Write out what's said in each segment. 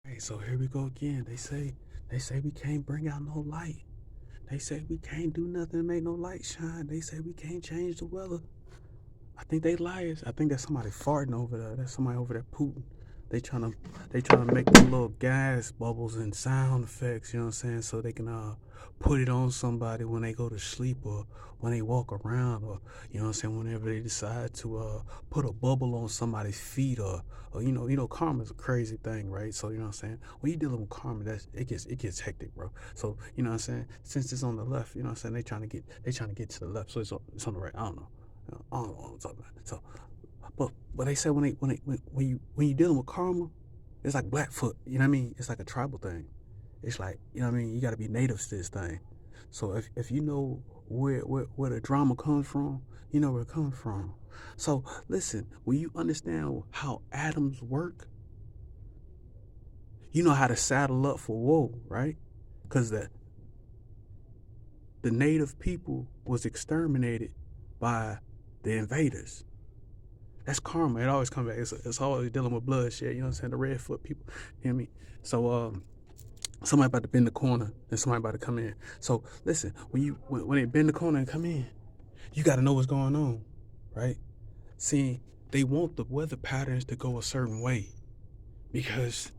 Hey, so here we go again. They say we can't bring out no light. They say we can't do nothing to make no light shine. They say we can't change the weather. I think they liars. I think that's somebody farting over there. That's somebody over there Putin. They trying to they trying to make them little gas bubbles and sound effects, you know what I'm saying, so they can put it on somebody when they go to sleep or when they walk around, or you know what I'm saying, whenever they decide to put a bubble on somebody's feet, or karma's a crazy thing, right? So you know what I'm saying, when you dealing with karma, it gets hectic, bro. So you know what I'm saying, since it's on the left, you know what I'm saying, they trying to get to the left, so it's on the right. I don't know. I don't know what I'm talking about. So, but they say when you dealing with karma, it's like Blackfoot. You know what I mean? It's like a tribal thing. It's like, you know what I mean. You got to be native to this thing. So if you know where the drama comes from, you know where it comes from. So listen, when you understand how atoms work, you know how to saddle up for war, right? Because the native people was exterminated by the invaders. That's karma. It always comes back. It's always dealing with bloodshed. You know what I'm saying? The Redfoot people. You know what I mean? So somebody about to bend the corner and somebody about to come in. So listen, when they bend the corner and come in, you got to know what's going on, right? See, they want the weather patterns to go a certain way because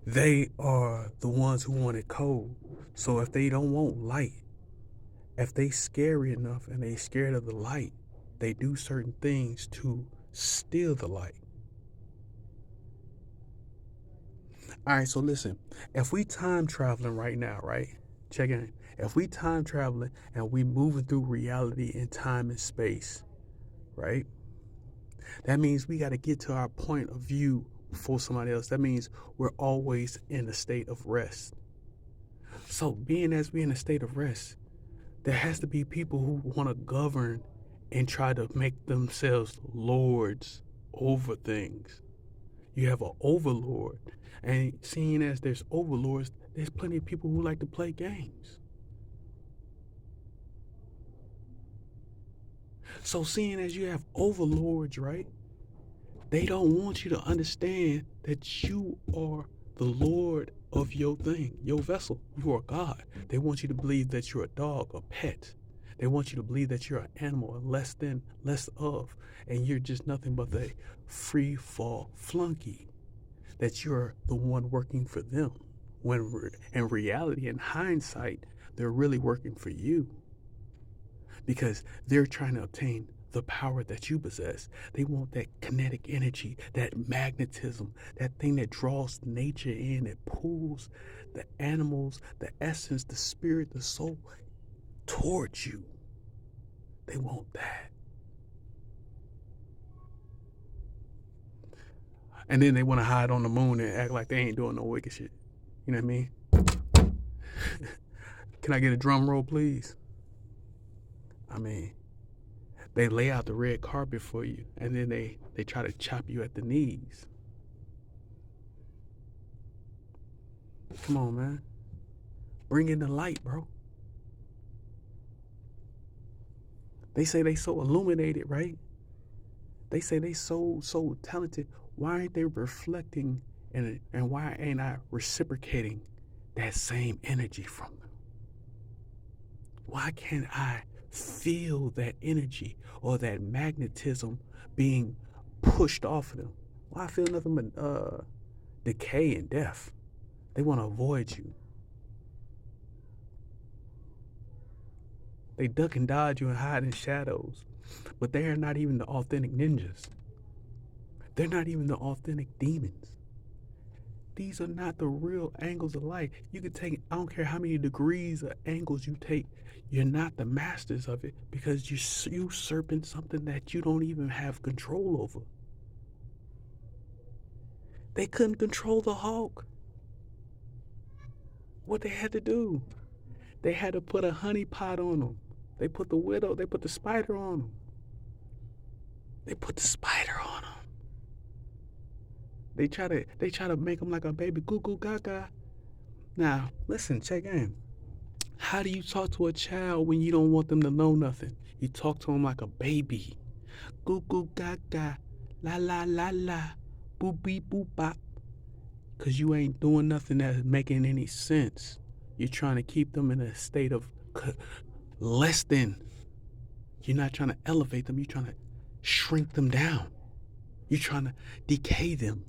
they are the ones who want it cold. So if they don't want light, if they scary enough and they scared of the light, they do certain things to steal the light. All right, so listen, if we time traveling right now, right? Check in. If we time traveling and we moving through reality in time and space, right? That means we got to get to our point of view before somebody else. That means we're always in a state of rest. So being as we in a state of rest, there has to be people who want to govern and try to make themselves lords over things. You have an overlord. And seeing as there's overlords, there's plenty of people who like to play games. So seeing as you have overlords, right? They don't want you to understand that you are the Lord of your thing, your vessel. You are God. They want you to believe that you're a dog, a pet. They want you to believe that you're an animal, less than, less of, and you're just nothing but a free fall flunky. That you're the one working for them. When in reality, in hindsight, they're really working for you because they're trying to obtain the power that you possess. They want that kinetic energy, that magnetism, that thing that draws nature in, that pulls the animals, the essence, the spirit, the soul towards you. They want that. And then they want to hide on the moon and act like they ain't doing no wicked shit. You know what I mean? Can I get a drum roll, please? I mean, they lay out the red carpet for you, and then they try to chop you at the knees. Come on, man. Bring in the light, bro. They say they so illuminated, right? They say they so talented. Why aren't they reflecting and why ain't I reciprocating that same energy from them? Why can't I feel that energy or that magnetism being pushed off of them? Why I feel nothing but decay and death? They want to avoid you. They duck and dodge you and hide in shadows. But they are not even the authentic ninjas. They're not even the authentic demons. These are not the real angles of light. You can take, I don't care how many degrees of angles you take, you're not the masters of it because you're usurping something that you don't even have control over. They couldn't control the Hawk. What they had to do, they had to put a honey pot on them. They put the spider on them. They put the spider on them. They try to make them like a baby goo goo gaga. Now, listen, check in. How do you talk to a child when you don't want them to know nothing? You talk to them like a baby. Goo goo gaga, la la la la, boop beep boop bop. because you ain't doing nothing that's making any sense. You're trying to keep them in a state of less than. You're not trying to elevate them. You're trying to shrink them down. You're trying to decay them.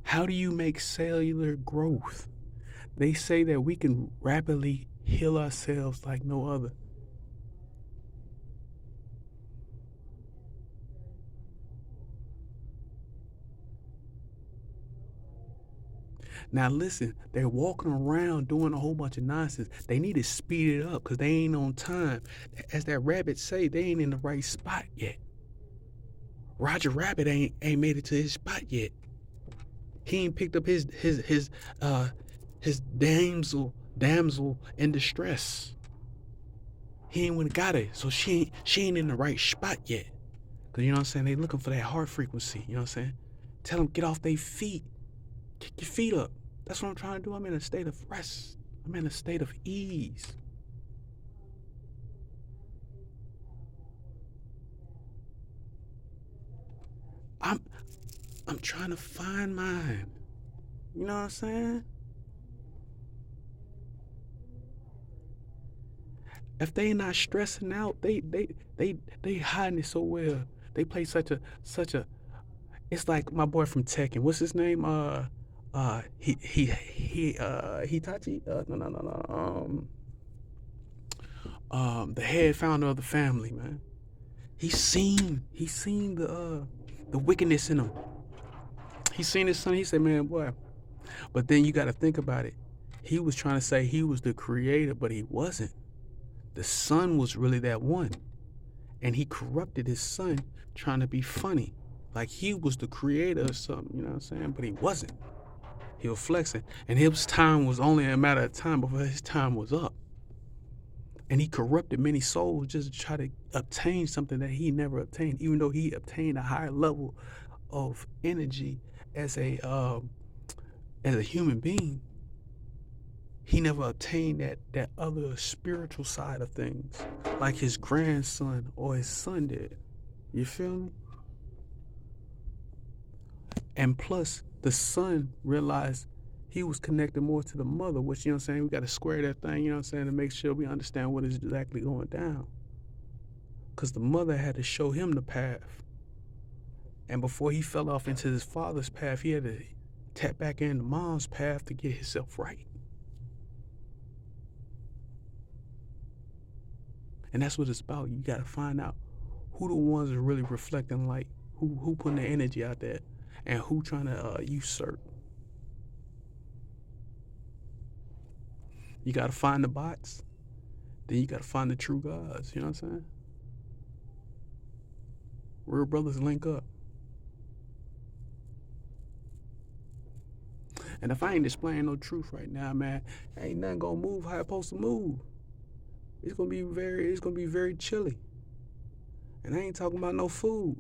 How do you make cellular growth? They say that we can rapidly heal ourselves like no other. Now listen, they're walking around doing a whole bunch of nonsense. They need to speed it up because they ain't on time. As that rabbit say, they ain't in the right spot yet. Roger Rabbit ain't made it to his spot yet. He ain't picked up his damsel in distress. He ain't went got it, so she ain't in the right spot yet. Cause you know what I'm saying, they looking for that heart frequency. You know what I'm saying? Tell them get off their feet, kick your feet up. That's what I'm trying to do. I'm in a state of rest. I'm in a state of ease. I'm trying to find mine. You know what I'm saying? If they not stressing out, they hiding it so well. They play such a. It's like my boy from Tekken. What's his name? Hitachi. No. The head founder of the family, man. He seen the wickedness in him. He seen his son. He said, "Man, boy." But then you got to think about it. He was trying to say he was the creator, but he wasn't. The son was really that one. And he corrupted his son trying to be funny. Like he was the creator or something, you know what I'm saying? But he wasn't. He was flexing. And his time was only a matter of time before his time was up. And he corrupted many souls just to try to obtain something that he never obtained, even though he obtained a higher level of energy as a human being. He never obtained that other spiritual side of things like his grandson or his son did. You feel me? And plus, the son realized he was connected more to the mother, which, you know what I'm saying, we got to square that thing, you know what I'm saying, to make sure we understand what is exactly going down. Because the mother had to show him the path. And before he fell off into his father's path, he had to tap back into mom's path to get himself right. And that's what it's about. You got to find out who the ones that are really reflecting light, who putting their energy out there, and who trying to usurp. You got to find the bots. Then you got to find the true gods. You know what I'm saying? Real brothers link up. And if I ain't displaying no truth right now, man, ain't nothing gonna move how it's supposed to move. It's gonna be very chilly. And I ain't talking about no food.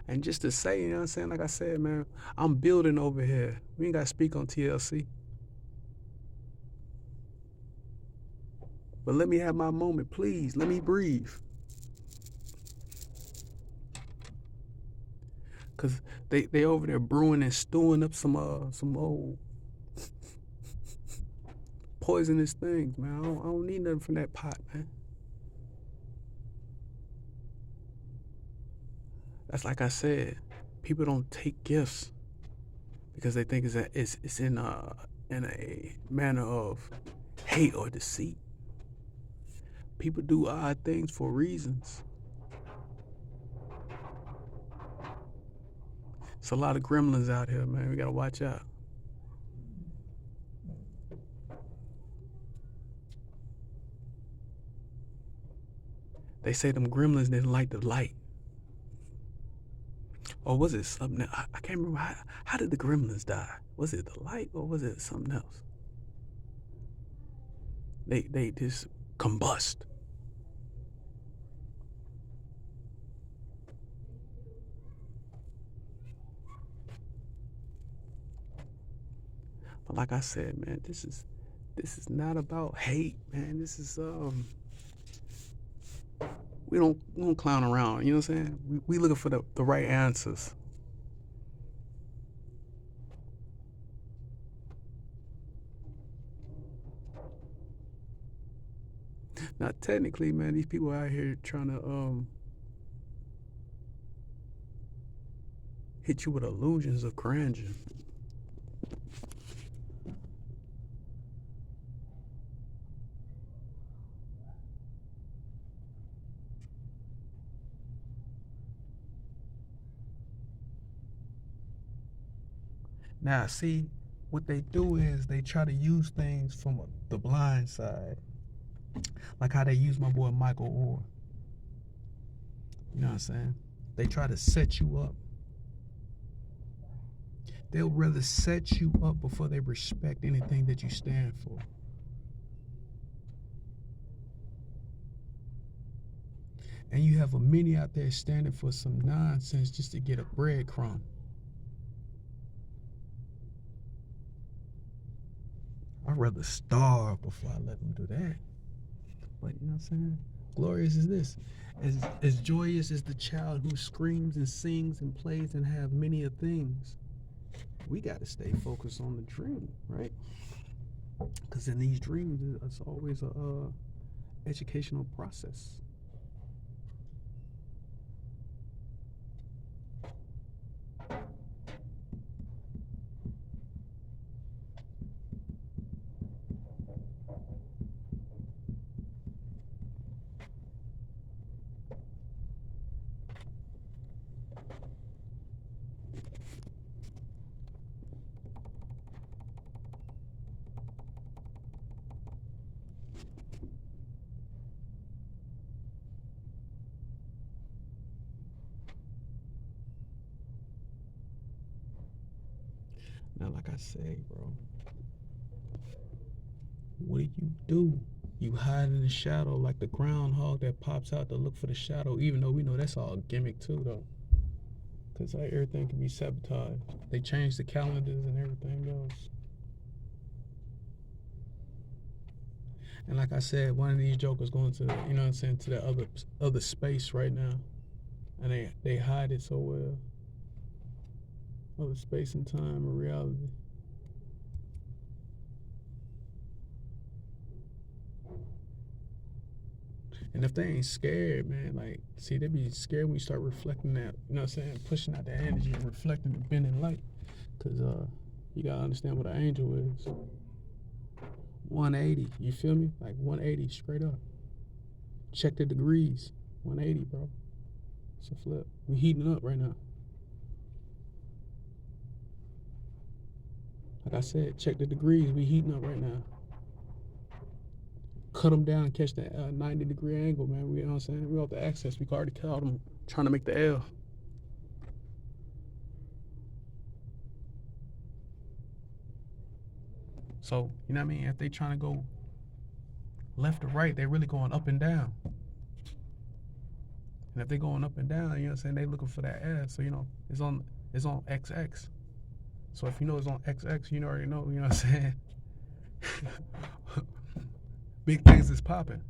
And just to say, you know what I'm saying, like I said, man, I'm building over here. We ain't gotta speak on TLC. But let me have my moment, please. Let me breathe. Cause they over there brewing and stewing up some old poisonous things, man. I don't need nothing from that pot, man. That's like I said, people don't take gifts because they think it's in a manner of hate or deceit. People do odd things for reasons. It's a lot of gremlins out here, man. We gotta watch out. They say them gremlins didn't like the light. Or was it something else? I can't remember. How did the gremlins die? Was it the light or was it something else? They just combust. But like I said, man, this is not about hate, man. This is we don't clown around. You know what I'm saying? We looking for the right answers. Now, technically, man, these people out here trying to hit you with illusions of grandeur. Now, see, what they do is they try to use things from the blind side, like how they use my boy Michael Orr. You know what I'm saying? They try to set you up. They'll rather set you up before they respect anything that you stand for. And you have a many out there standing for some nonsense just to get a breadcrumb. I'd rather starve before I let them do that. But you know what I'm saying? Glorious is this. As joyous as the child who screams and sings and plays and have many a things. We got to stay focused on the dream, right? Because in these dreams, it's always a educational process. Now, like I say, bro, what do? You hide in the shadow like the groundhog that pops out to look for the shadow, even though we know that's all a gimmick too, though. Because like, everything can be sabotaged. They change the calendars and everything else. And like I said, one of these jokers going to, you know what I'm saying, to the other space right now. And they hide it so well. Other space and time and reality. And if they ain't scared, man, like, see, they be scared when you start reflecting that, you know what I'm saying, pushing out the energy and reflecting the bending light. Because you got to understand what an angel is. 180, you feel me? Like 180 straight up. Check the degrees. 180, bro. It's a flip. We heating up right now. Like I said, check the degrees. We heating up right now. Cut them down, catch that 90-degree angle, man. We, you know what I'm saying? We off the access. We already caught them trying to make the L. So, you know what I mean? If they trying to go left or right, they really going up and down. And if they going up and down, you know what I'm saying, they looking for that S. So, you know, it's on XX. So if you know it's on XX, you already know, you know what I'm saying? Big things is popping.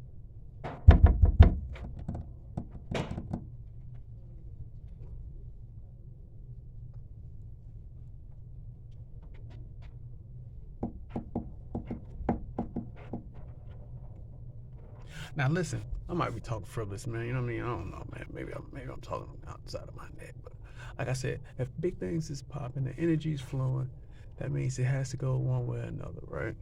Now listen, I might be talking frivolous, man. You know what I mean? I don't know, man. Maybe I'm talking outside of my neck. But like I said, if big things is popping, the energy is flowing, that means it has to go one way or another, right?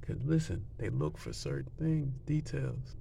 Because listen, they look for certain things, details.